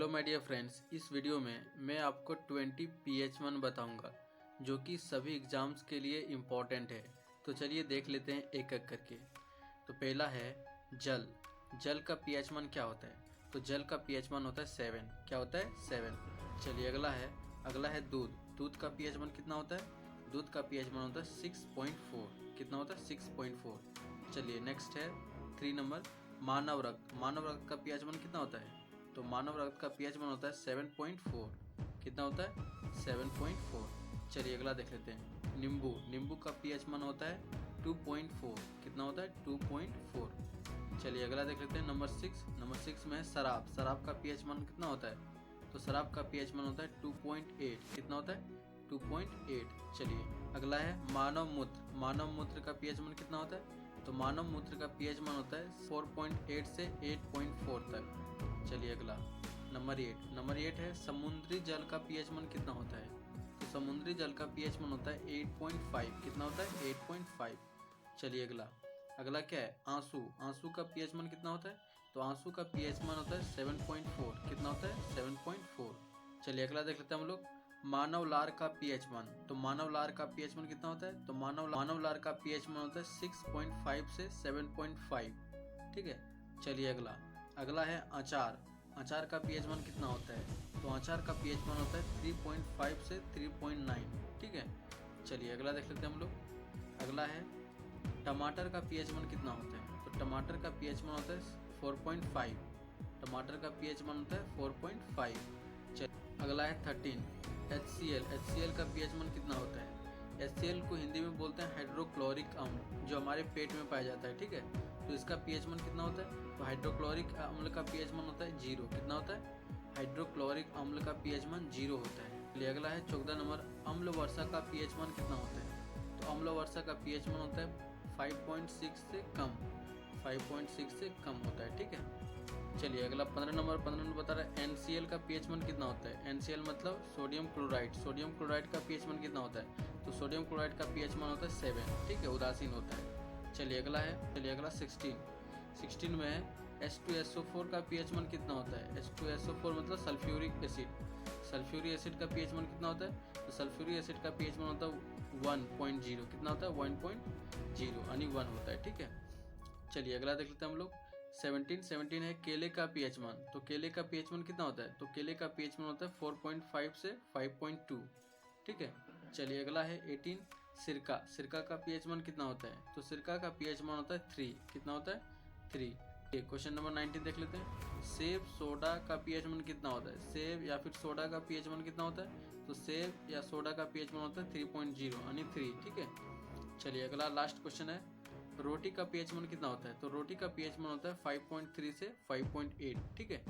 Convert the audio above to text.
Hello my dear friends, इस video में मैं आपको 20 pH1 बताऊंगा जो कि सभी एग्ज़ाम्स के लिए इम्पॉर्टेंट है। तो चलिए देख लेते हैं एक एक करके। तो पहला है जल। जल का pH1 क्या होता है? तो जल का pH1 होता है 7। क्या होता है? 7। चलिए अगला है दूध। दूध का pH1 कितना होता है? दूध का pH1 होता है 6.4। कितना होता है? 6.4। चलिए नेक्स्ट है 3 नंबर मानव रक्त। मानव रक्त का pH1 कितना होता है? तो मानव रक्त का pH1 होता है 7.4। कितना होता है? 7.4। चलिए अगला देख लेते हैं नींबू। नींबू का pH1 होता है 2.4। कितना होता है? 2.4। चलिए अगला देख लेते हैं नंबर 6। नंबर 6 में है शराब। शराब का pH1 कितना होता है? तो शराब का pH1 होता है 2.8। कितना होता है? 2.8। चलिए अगला है मानव मूत्र। मानव मूत्र का pH1 कितना होता है? तो मानव मूत्र का pH1 होता है 4.8 से 8.4 तक। चलिए अगला नंबर 8 है समुद्री जल का pH1 कितना होता है? तो समुद्री जल का pH1 होता है 8.5। कितना होता है? 8.5। चलिए अगला क्या है आंसू। आंसू का pH1 कितना होता है? तो आंसू का pH1 होता है 7.4। कितना होता है? 7.4। चलिए अगला देख लेते हैं हम लोग मानव लार का pH1। तो मानव लार का pH1 कितना होता है? तो मानव लार का pH1 होता है 6.5 से 7.5। ठीक है। चलिए अगला है अचार। अचार का pH1 कितना होता है? तो अचार का pH1 होता है 3.5 से 3.9। ठीक है। चलिए अगला देख लेते हैं हम लोग। अगला है टमाटर का pH1 कितना होता है? तो टमाटर का pH1 होता है 4.5। टमाटर का pH1 होता है 4.5। चलिए अगला है 13 HCl। HCl का pH1 कितना होता है? HCl को हिंदी में बोलते हैं हाइड्रोक्लोरिक अम्ल, जो हमारे पेट में पाया जाता है। ठीक है। तो इसका pH1 कितना होता है? तो हाइड्रोक्लोरिक अम्ल का pH1 होता है 0। कितना होता है? हाइड्रोक्लोरिक अम्ल का pH1 0 होता है। चलिए अगला है 14 नंबर अम्ल वर्षा का pH1 कितना होता है? तो अम्ल वर्षा का pH1 होता है 5.6 से कम। 5.6 से कम होता है। ठीक है। चलिए अगला 15 नंबर बता रहा है NCl का pH1 कितना होता है? NCl मतलब सोडियम क्लोराइड। सोडियम क्लोराइड का pH1 कितना होता है? तो सोडियम क्लोराइड का pH1 होता है 7। ठीक है, उदासीन होता है। चलिए अगला 16 में है H2SO4 का pH1 कितना होता है? H2SO4 मतलब सल्फ्यूरिक एसिड। सल्फ्यूरिक एसिड का pH1 कितना होता है? तो सल्फ्यूरिक एसिड का pH1 होता है 1.0। कितना होता है? 1.0 यानी 1 होता है। ठीक है। चलिए अगला देख लेते हैं हम लोग 17 है केले का pH1। तो केले का pH1 कितना होता है? तो केले का pH1 होता है 4.5 से 5.2। ठीक है। चलिए अगला है 18 सिरका। सिरका का pH1 कितना होता है? तो सिरका का pH1 होता है 3। कितना होता है? 3। क्वेश्चन नंबर 19 देख लेते हैं सेब सोडा का pH1 कितना होता है? सेब या फिर सोडा का pH1 कितना होता है? तो सेब या सोडा का pH1 होता है 3.0 यानी 3। ठीक है। चलिए अगला लास्ट क्वेश्चन है रोटी का pH1 कितना होता है? तो रोटी का pH1 होता है 5.3 से 5.8। ठीक है।